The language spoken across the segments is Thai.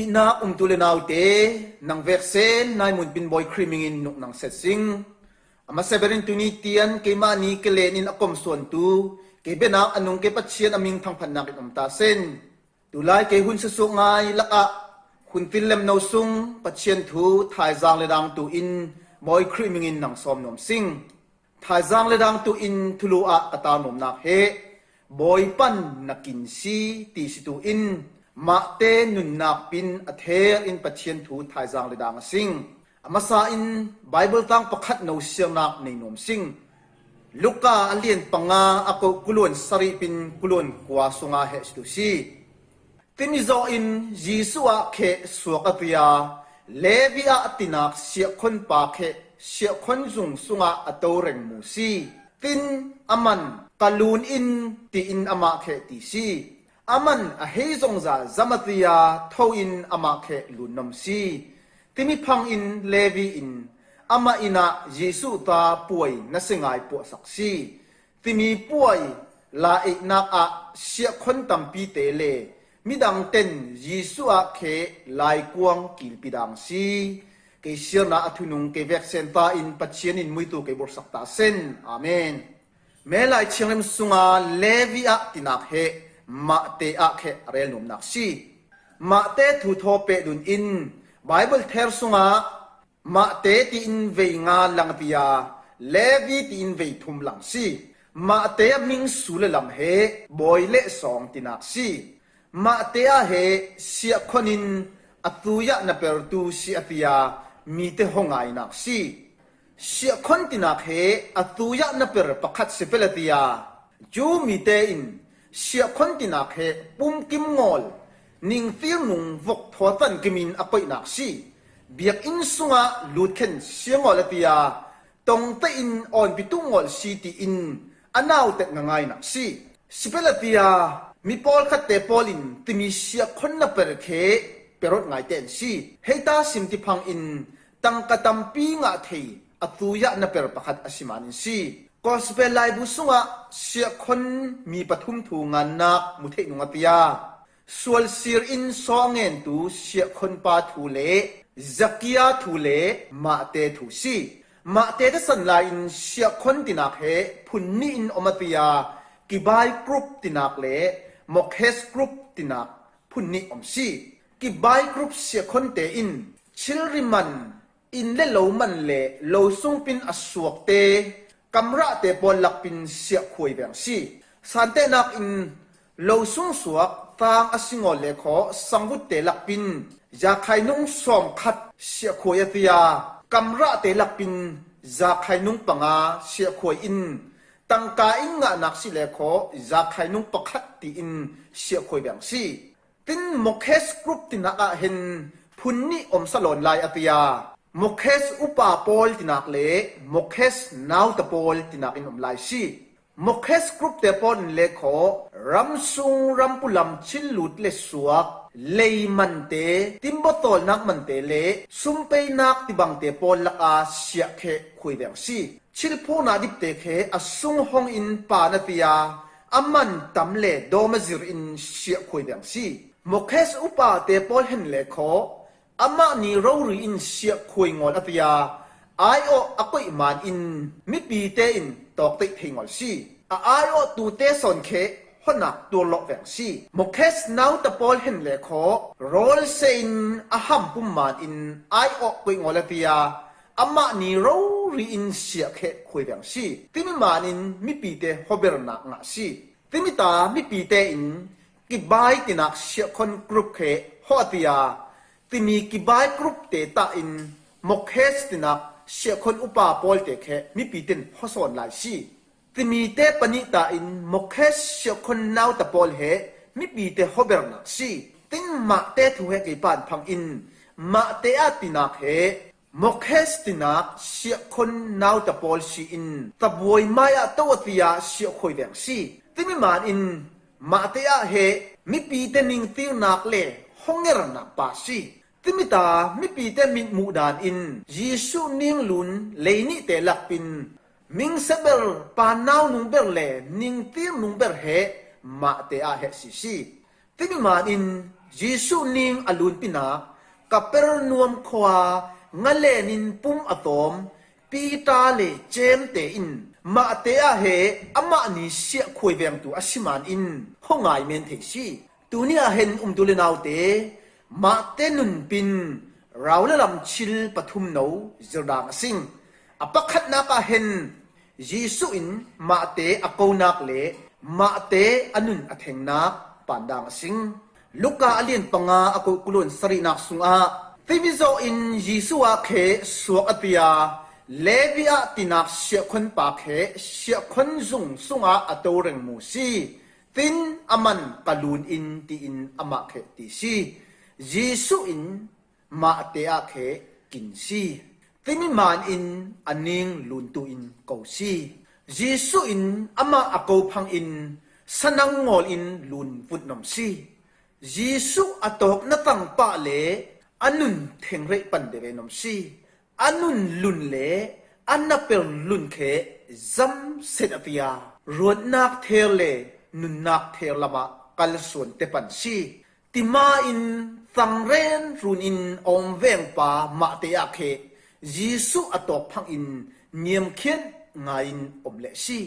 ina tulenaw te nang versen nai mun pin boy creaming in nuk nang setsing ama severin tunitian kay mani kelenin akom suan tu kay bena anong kay patsian aming thang phanak in sen tulay kay hun sa sungay laka hun tilem no sung patsian thu thai jang le dang tu in boy creaming in nang som nom sing thai jang le dang tu in thulu a kata nom nak he boy pan nakin si ti si tu in ma te nun nak pin ather in pathian thu thai jang le dang sing amasa in bible tang pakhat no siang nak nei nom sing luka alien panga ako kulon sari pin kulon kwa sunga he stu si timizo in jisua khe suakatia levia atinak sia khon pa khe sia khon zung sunga atoreng mu si tin aman kalun in ti in ama khe ti si aman a heizong za zamatia tho in ama khe lunom si timi phang in levi in ama ina jesu ta puai na singai po saksi timi puai la e na a sia khon tampi te le midang ten jesu a khe lai kuang kil pidang si ke sia na athunung ke vek sen ta in pathian in muitu ke bor sakta sen amen melai chengrem sunga levi a tinak he ma te a khe rel num nak si ma te thu tho pe dun in bible ther sunga ma te ti in ve nga lang pia levi ti in ve thum lang si ma te ming sule lam he boy le song tinak si ma te a he sia khonin atuya na per tu si atia mi te hongai nak si sia khon tinak he atuya na per pakhat se pelatia ju mi te in sia khon tinak he pum kim ngol ning fir nung vok thotan kimin apoi nak si biak in sunga lutken siangol atia tong te in on pitungol si ti in anaw te ngangai nak si sipelatia mi pol khatte polin timi sia khon na per khe perot ngai ten si heita simti phang in tangkatam pi nga thei atuya na per pakhat asimanin si gospel lai bu sunga sia khon mi pathum thu ngan nak muthe nungatia sual sir in songen tu sia khon pa thu le zakia thu le ma te thu si ma te ta san la in sia khon tinak he phunni in omatia kibai group tinak le mokhes group tinak phunni om si kibai group sia khon te in chilriman in le lo man le lo sung pin asuak te kamra te pol lak pin sia khoi bang si sante nak in lo sung suak tang asingol le kho sangut te lak pin ya khai nung som khat sia khoi atia kamra te lak pin ya khai nung panga sia khoi in tangka inga nak si le kho ya khai nung pakhat ti in sia khoi bang si tin mokhes group tinaka hen phunni om salon lai atia mokhes upa pol tinak le mokhes naw ta pol tinak in om lai si mokhes group te pon le kho ramsung rampulam chilut le suak leiman te timbotol nak man te le sumpei nak tibang te pol laka sia khe khoi bang si chilpho na dip te khe asung hong in pa na tia aman tamle domazir in sia khoi bang si mokhes upa te pol hen le kho ama ni rori in sia khoi ngol atia ai o akoi man in mi pi te in tok te thingol si ai o tu te son khe hona tu lo veng si mokhes naw ta pol hen le kho rol sein aham pum man in ai o koi ngol atia ama ni rori in sia khe khoi veng si timi man in mi pi te hober na nga si timi ta mi pi te in ki bai tinak sia khon group khe hotia timi ki bai group te ta in mokhes tinak sia khon upa pol te khe mi pi ten hoson lai si timi te pani ta in mokhes sia khon naw ta pol he mi pi te hober na si tin ma te thu he ke pan phang in ma te a tinak he mokhes tinak sia khon naw ta pol si in taboi maya to tia sia khoi veng si timi man in ma te a he mi pi te ning tir nak le honger na pa si timita mi pi te min mu dan in jisu ning lun leini te lakpin ming seber pa naw nung ber le ning tir nung ber he ma te a he si si timi man in ยิสุนิงอลุนปินักกับเปรนวมขวางะเลนินปุ่มอตอมปีตาเลเจมเตอินมาเตอะเฮอามานิเสียควยเวงตูอาชิมานอินห้องไงเมนเทชีตูนี่เห็นตุเลนาวเตมาเตนุนปินเราละลำชิลปทุมโนจดางสิงอปักขัดนักเห็นยิสุอินมาเตอโกนักเลมาเตอนุนอเทงนักปานดางสิงลูกาอเลียนปังอาอโกกุลุนสรีนักสุงอาทิมิโซอินยิสุอาเคสวกอติยาเลวิอาตินักเสียคนปากเคเสียคนซุงสุงอาอโตเรงมูซีตินอามันกลูนอินตีอินอามาเคติซียิสุอินมาเตอะเคกินซีติมิมานอินอันนิงลุนตูอินเกาซียิสุอินอามาอโกพังอินสนังงอลอินลุนฟุดนมซียิสุอตอกนตังปะเลอันนุนเทงเรปันเดเวนมซีอันนุนลุนเลอันนับเป็นลุนเคซัมเซนอติยารวดนักเทเลนุนนักเทลมากัลส่วนเตปันซีติมาอินสังเรนรุนอินอมเวงปามาเตอะเคยิสุอตอกพังอินเนียมเขียนงาอินอมเลซี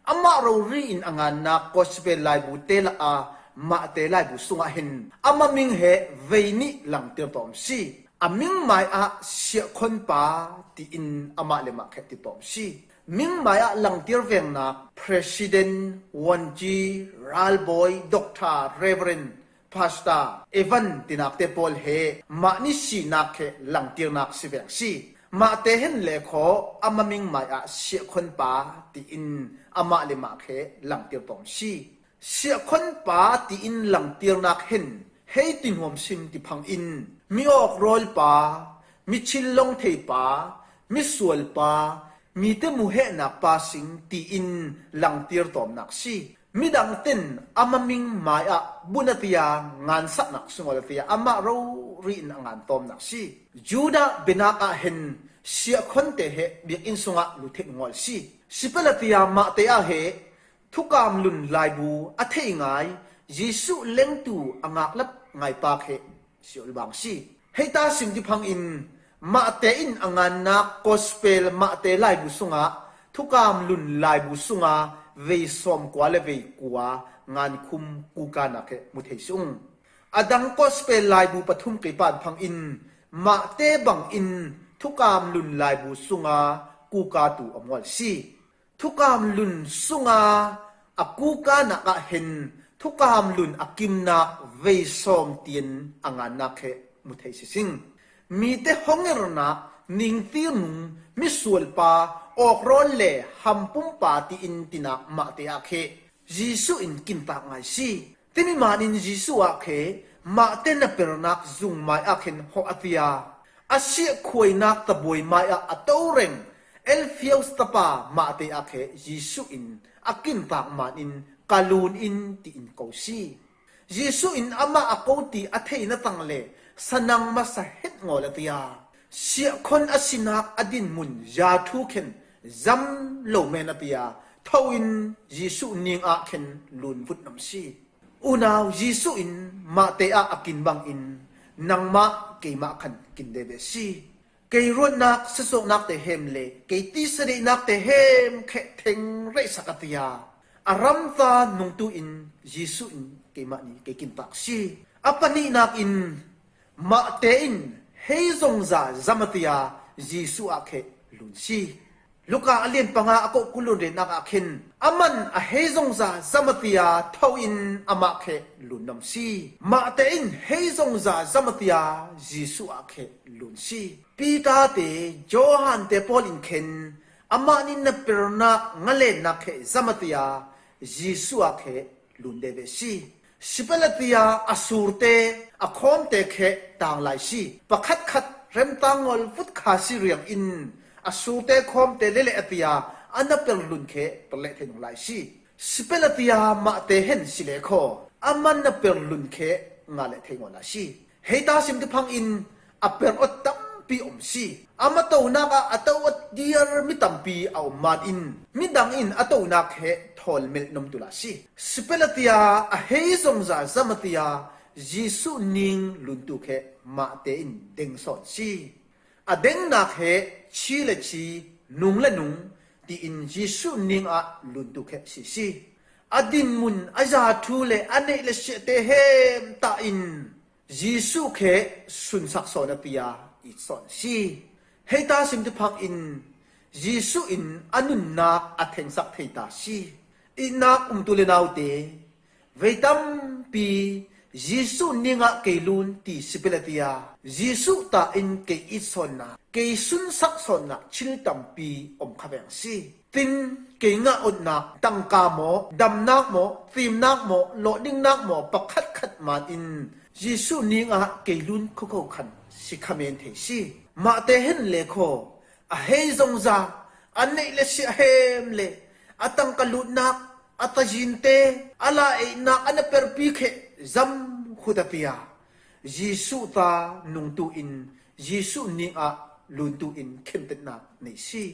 อามาเรารีอินอ่างนักกอสเปลไลบูเตลอามาเตไลบุสุงอาหินอามามิงเฮเวนิหลังเตียตอมซีอามิงไม่อาเสียคนปาตีอินอามาเลมาแคติตอมซีมิงไม่อาหลังเตียเวงนัก President วันจีรัลบอยด็อกเตอร์เรเวรนพาสตาเอวันตินักเตปอลเฮมานิสีนักเฮหลังเตียนักสิเวงซีมาเตเห็นเลขออามามิงไม่อาเสียคนปาตีอินอามาเลมาแคหลังเตียตอมซีเสียคนป่าตีอินหลังเตียงนักเห็นให้ตินหวมซิมติพังอินมีออกรอลป่ามีชิลลงเทป่ามีสวลป่ามีเตมูเฮนักป่าสิงตีอินหลังเตียตอมนักซีมีดังเต้นอามามิงมายะบุญติยางานสักนักสงวนติยาอามาเรารีนงานตอมนักซีจูดาเบนักเห็นเสียคนเตะเฮเบียกอินสงะลุเทงอลซีสิเปลติยามาเตอะเฮทุกามลุนลายบูอัฐิงไงยิสุเล็งตูอ่างลับไงปากเหเสียวบางซีให้ตาสิมที่พังอินมาเตอินอ่างนักกอสเปลมาเตลายบูสุงะทุกามลุนลายบูสุงะเวสอมกว่าเลเวกัวงานคุมกูกานักมุเทซุงอดังกอสเปลลายบูปทุมกีปานพังอินมาเตบังอินทุกามลุนลายบูสุงะกูกาตูอมวลซีทุกามลุนสุงาอากูกานักเห็นทุกามลุนอากิมนักเวสอมเตียนอ่างนักเฮมุทัยสิงมีแต่ห้องรนักนิ่งตีนุงมิสวลปาออกร้อนเล่ฮัมปุ่มปาตีอินตินักมาเตอะเคยิสุอินกินตากไงสิที่มีมานินยิสุอะเคมาเตนเปรนักซุงไมอาเข็นหออัตยาอาเสียควยนักตะบวยไมอาอัตโตเรงเอลฟิวสตาปามาเตอะเคยิสุอินอากินตากมาอินกาลูนอินตีอินโกซียิสุอินอามาอาโกตีอาเทนตังเลสนังมาสะเฮ็ดงอลติยาเสียคนอสินักอดินมุนยาทุเข็นซัมโลเมนติยาทวินยิสุนิงอาเข็นลุนฟุตน้ำซีอุนาวยิสุอินมาเตอะอากินบังอินนังมาเกมาขันกินเดเบซีเกยรวนนักสสนักเตเฮมเลเกยตีสรีนักเตเฮมเขเทงเรสักติยาอารัมตานุงตูอินยิสุอินเกมานีเกกินตักซีอปนีนักอินมาเตอินเฮซงซาซามติยายิสุอาเคลุนซีลูกาอเลียนปังอาอโกกุลุนเรนักอาเข็นอามันอเฮซงซาซามติยาทวินอามาเคลุนนัมซีมาเตอินเฮซงซาซามติยายิสุอาเคลุนซีปีตาเตโจฮันเตปอลินเข็นอามานินนเปรนักงเลนักเคซามติยายิสุอาเคลุนเดเวซีสิเปลติยาอสูรเตอคอมเตเคต่างหลายซีปะคัดคัดเรมตางอลฟุตคาซิเรียงอินอสูรเตคอมเตเลเลอติยาอันนับเป็นลุนเคเปเลเทนหลายซีสิเปลติยามาเตเห็นสิเลโคอามันนับเป็นลุนเคงาเลเทงหลายซีเฮตาสิมที่พังอินอเปรอดตัมปีอมซีอามาตูนักอัตวัดเดียร์มิตัมปีเอามาอินมิดังอินอัตนักเฮทอลเมลนมตุลาซีสเปลติยาเฮซงซาซามติยา ยิสุนิงลุนตุเคมาเตอินเด้งสอนชีอเด้งนักเหชีเลชีนุงและนุงตีอินยิสุนิงอะลุนตุเคสิอดินมุนอาจาทูเลอันเนเลเชเตเฮมตาอินยิสุเคสุนสักสอนติยาอิสอนชีเฮตาสิมตุพักอินยิสุอินอนุนนักอัเทงสักเฮตาชีอินักตุเลนาวเตเวตัมปียิสุนิงะเกลุนตีสิเปลติยายิสุตาอินเกอิสอนนะเกสุนสักสอนนะชิลตัมปีอมขะเวงซีตินเกงะอดนักตังกาโมดำนักโมฟิมนักโมโลดิ้งนักโมปักขัดขัดมาอินยิสุนิงะเกลุนคุกขันสิขเมนเทซีมาเตเห็นเลโคอะเฮซงซาอันนี้เลสิเฮมเลอะตังกลุนักอะตจินเตอะลาเอนักอันเปอร์ปีเคซัมขุดติยายิสุตานุงตูอินยิสุนิงะลุนตูอินเข้มเต็นนักในซี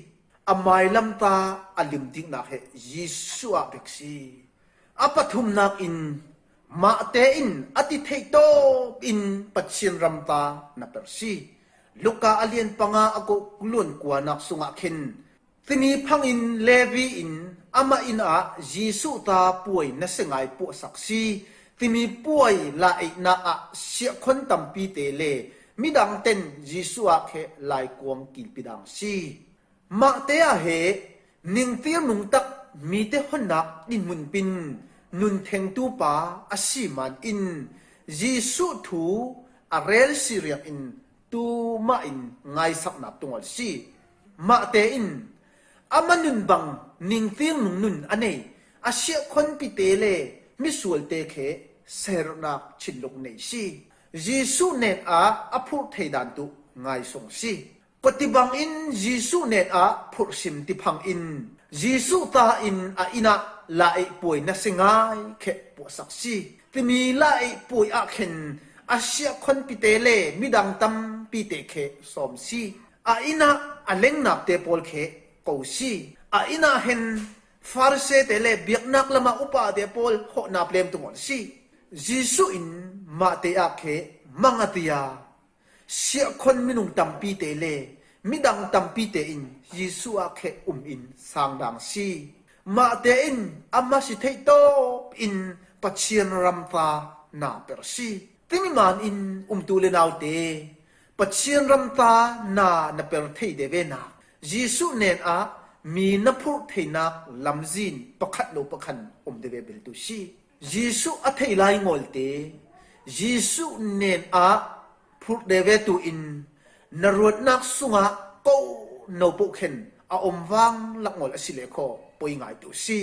อามายลำตาอลิมดิกนักเฮยิสุอาเบกซีอปทุมนักอินมาเตอินอติเทโตอินปัจฉินรัมตานับเปอร์ซีลูกาอเลียนปังอาอกุกลุนกว่านักสุงะเข็นทีนี้พังอินเลวีอินอามาอินอายิสุตาป่วยนัสงายปวสักซีที่มีป่วยลายนาอาเสียคนตัมปีเตเลมิดังเต็นยิสุอาเคลายกวงกินปิดังซีมาเตอาเฮนิงเตียนุงตักมีเตหนักดินมุนปินนุนเทงตูปาอาศิมันอินยิสุทูอาเรลซีเรียอินตูมาอินไงสักนับตรงอัลซีมาเตอินอามันนุนบังนิงเตียนุงนุนอันเนอาเสียคนปิเตเลมิสวลเตเคเซรนักชินลกในซียิสุเนตอาอภูเทดันตุไงส่งซีปฏิบังอินยิสุเนตอาพุสิมติพังอินยิสุตาอินอาอินะลาไอป่วยนัสงายเคปวสักซีที่มีลาไอป่วยอาเข็นอาเซียคนปิเตเลมิดังตัมปิเตเคสอมซีอาอินะอาเลงนับเตปอลเคโกซีอาอินะเห็นฟาร์เซเตเลเบียกนักละมาอุปาเดปอลหอนาเปลมตุงอลซียิสุอินมาเตอาเคมังอติยาเสียคนมินุงตัมปีเตเลมิดังตัมปีเตอินยิสุอาเคอินสางดังซีมาเตอินอามาสิเทโตอินปัจเจียนรัมตานาเปรซีติมิมานอินตุเลนาวเตปัจเจียนรัมตานาเปรเทเดเวนายิสุเนนอามีนับพูดเทนักลำจินประคัดโลประคันเดเวเบลตุชียิสุอัทไลงอลเตยิสุเนนอาพูดเดเวตุอินนรวดนักสุงะก็โนปุเข็นอาวังลักงอลอสิเลโคปอยง่ายตุชี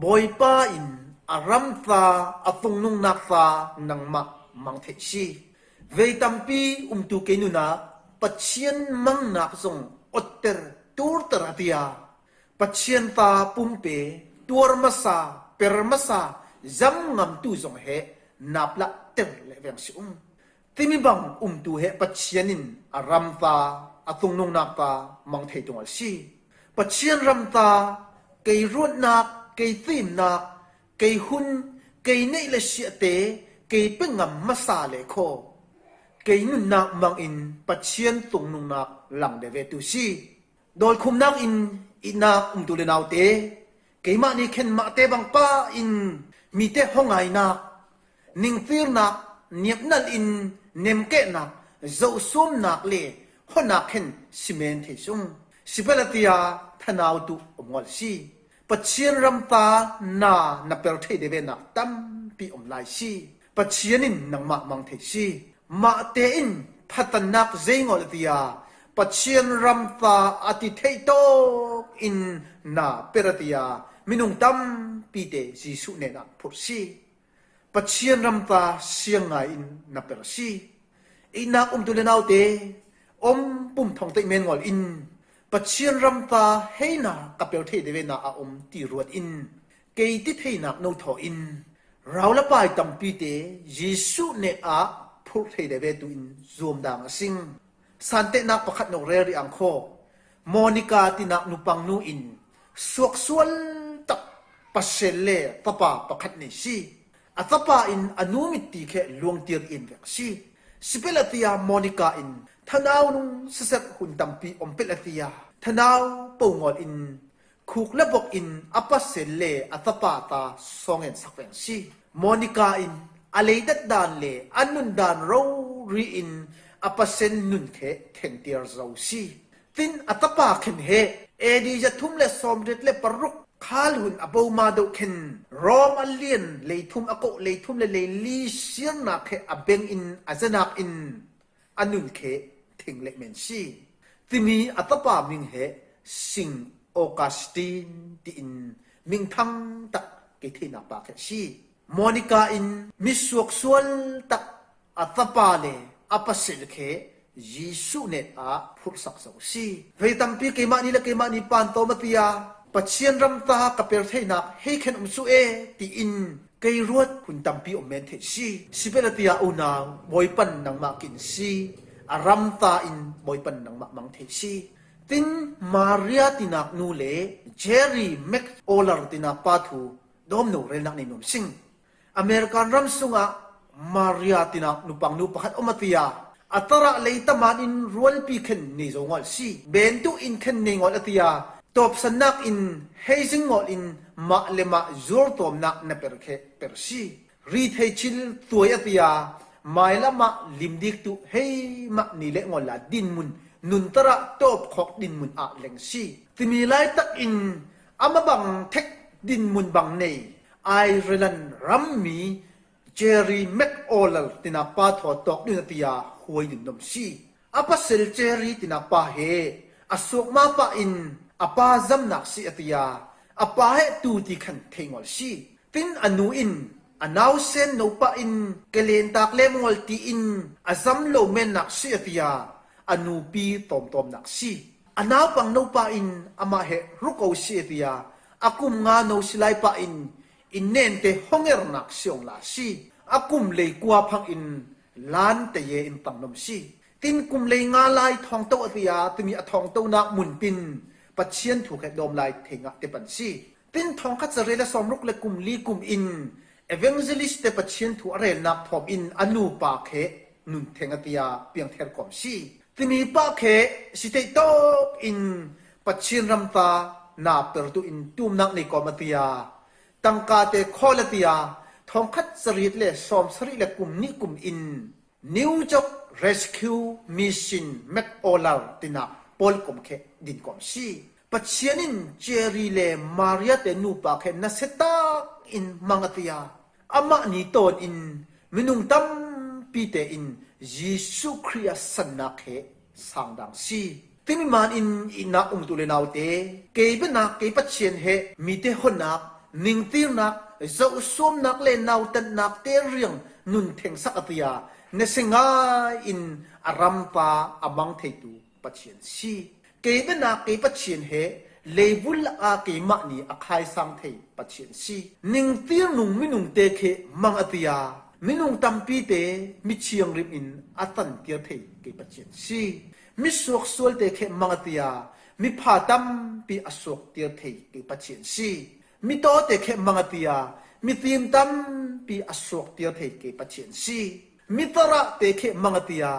บอยป้าอินอารัมตาอาตุงนุงนักฟ้านังมังเทชีเวตัมปีตุเกนุนาปัจเจียนมังนักทรงอดเตอร์ตูร์ตระเดียปัจเจียนตาปุ่มเปตัวมาซาเปรมาซาจังงำตูจงเฮนับละเตอร์เลเวงสิที่มีบังตูเฮปัจเจียนินอารัมตาอาตุงนุงนักตามังเทตงอลซีปัจเจียนรัมตาเกยรวดนักเกยตีมนักเกยหุนเกยเนเลเสียเตเกยเป็นงำมาซาเลโคเกยนุนนักมังอินปัจเจียนตุงนุงนักหลังเดเวตุซีโดยคุมนักอินนาตุเลนาวเตเกยมานี่เข็นมาเตบังป้าอินมีเตห้องไงนักนิงฟิรนักเนียบนั่นอินเนมเกนักเจ้าส้มนักเล่หอนักเข็นซีเมนเทซุงสิเปลติยาทนาวตุอมวลซีปัจเจียนรัมตานาเปรเทเดเวนักตัมปีอมไลซีปัจเจียนินนังมังเทซีมาเตอินพัฒนักเจงอลติยาปัจเจียนรัมตาอติเทโตอินนาเปรติยามินุงตัมปีเตจิสุเนนักพุทซีปัจเจียนรัมตาเสียงไงอินนาเปรซีอินักตุเลนาวเตปุ่มทองเตเมนงอลอินปัจเจียนรัมตาเฮนากับเปลเทเดเวนาตีรวดอินเกยติเทนักโนทออินเราละไปตัมปีเตยิสุเนอาพุทเทเดเวตุอินซูมดังสิงสันเตนักประคัดนกเรริอังโคโมนิกาตินักนุปังนูอินสวกสวลตักปัสเซเลตปาประคัดนิซี อัตปาอินอนุมิติเคลวงเตียอินเวกซีสิเปลติยาโมนิกาอินทนาวนุงเสกหุ่นตัมปีอมเปลติยาทนาวปูงอลอินคุกและบอกอินอปัสเซเลอัตปาตาสองเอ็นสักเวกซีโมนิกาอินอะไรดัดดานเลอันนุนดานเรารีอินอปัสเซนนุนเคเข็นเตียร์เจ้าซีตินอัตปาเข็นเฮเอดีจะทุ่มเลสอมเด็ดเลปรุกข้าหุ่นอบูมาดูเข็นรอมอัลเลียนเลยทุ่มอโกเลยทุ่มเลยลีเสียงนักเคอเบงอินอาจนักอินอันนุนเคถึงเลเมนซีที่มีอัตปามิงเฮสิงโอกาสตินที่อินมิงทั้งตักกิทินาปาเคซีโมนิกาอินมิสวกสวลตักอัตปาเลอปัสเซลเคยิสุเนอาพุทธศักดิ์สิเวตัมปีเกมานีและเกมานีปานโตมาติยาปัจเจียนรำตากับเปรเทนักให้เข็นสุเอตีอินเกยรวดคุณตัมปีอมเมนเทซีสิเปรติยาอุนาวบอยปันนังมากินซีอารำตาอินบอยปันนังมามังเทซีตินมาเรียตินักนูเลเจอรี่แม็กโอลาร์ตินักปาทูดอมโนเรนักในนุ่มซิงอเมริกันรำสุงะมาเรียตินักนุปังนุปัดอมาติยาอัตระเลยตมาอินรวลปีเข็นนิจงอลซีเบนตุอินเข็นนิงอลอติยาตบสนักอินเฮซิงอลอินมาเลมาจูร์ตอมนักนเปรเคเปรซีรีเทชิลตัวอติยาไม่ละมาลิมดิกตุเฮมานิเลงอลาดินมุนนุนตระตบขอกดินมุนอาเลงซีที่มีไลตักอินอามาบังเทคดินมุนบังเนยไอร์แลนด์รัมมีเจอรี่แม็กโอลตินาปาทอตอกดินติยาหวยดินนมซีอปัสเซลเจอรี่ตินาปาเฮอสุกมาปาอินอปาซัมนักซีอติยาอปาเฮตูติขันเทงอลซีตินอนูอินอนาวเซนโนปาอินเกเลนตากเลมงอลตีอินอาซัมโลเมนนักซีอติยาอนูปีตอมตอมนักซีอนาวปังโนปาอินอามาเฮรุกเอาซีอติยาอากุมงาโนสิไลปาอินอินเนนเตฮงเอร์นักซิองลาซีอากุมเลยกัวพังอินล้านเตเยอินตังนมซีตินกุมเลยงาลายทองโตอติยาตมีอทองโตนักมุนปินปัจเจียนถูกแห่ดอมลายเทงะเตปันซีตินทองคัดเรลสอมรุกเลกุมลีกุมอินเอเวนเจลิสเตปัจเจียนถูกเรลนักทอมอินอนูปาเคนุนเทงะติยาเปียงเทรกอมซีติมีปาเคสิเตโตอินปัจเจียนรำตานาเปิดตุอินตุมนักในกอมติยาตังกาเตคอลติยาทองคัดสริดเลสอมสริเลกุมนิกุมอินนิวจอกเรสคิวมิชชั่นแมคโอลาร์ตินาปอลกุมเคดินกุมซีปัจเจียนินเจอรีเลมาริอาเตนูปาเคนัสตาอินมังติยาอามานิโตนอินมินุงตัมปีเตอินยิสุคริสสันนักเคสังดังซีที่มีมันอินนักตุเลนาวเตเก็บนักเก็บปัจเจียนเฮมีเตหนักนิ่งตีนักเจ้าสวมนักเล่นนาวตันนักเตเรียงนุนเทงสักติยาเนสงาอินอารัมปาอามังเทตูปัจเจียนซีเก็บนักเก็บปัจเจียนเฮเลบุลอาเกมันีอาคายสังเทปัจเจียนซีนิ่งตีนุงมินุงเตเคมังอติยามินุงตัมปีเตมิเชียงริมอินอัตันเกียเทเก็บปัจเจียนซีมิสวกสวลเตเคมังอติยามิพาตัมปีอสวกเตียเทเก็บปัจเจียนซีมิโตเตเคมังติยามิตีมตัมปีอสวกเตียเทเกปัจเจียนซีมิตระเตเคมังติยา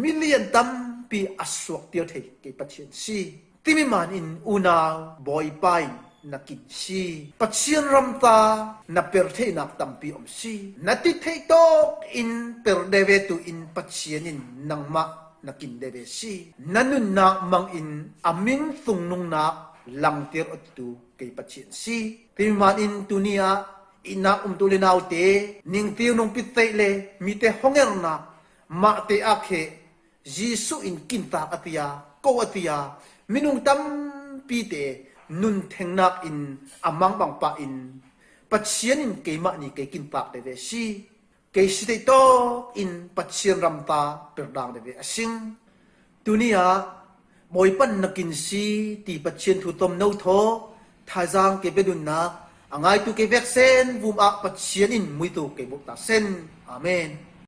มิเลียนตัมปีอสวกเตียเทเกปัจเจียนซีติมิมันอินอุนาวบอยไปนักกินซีปัจเจียนรำตานับเปรเทนักตัมปีอมซีนัติเทโตอินเปรเดเวตุอินปัจเจียนินนังมะนักกินเดเวซีนันุนนักมังอินอามินสุงนุงนักลังเตียรอตุเกปัจเจียนซีพิมานอินตุนียอินาตุเลนาวเตนิงเตียนงปิเตเลมีเตฮงเอร์นักมาเตอาเคยิสุอินกินตาอติยาโกอติยามินุงตัมปีเตนุนเทงนักอินอามังบังปะอินปัจเจียนอินเกมานีเกกินตาเดเวซีเกสิเตโตอินปัจเจียนรำตาเปิดดังเดเวอสิงตุนียบอยปันนักกินซีตีปัจเจียนถูตมโนโททาจังเก็บไปดุนนักอ่างไอตุเก็บเวกเซนวุมอักปัจเจียนอินมุยตุเก็บบุตรเซนอาเมน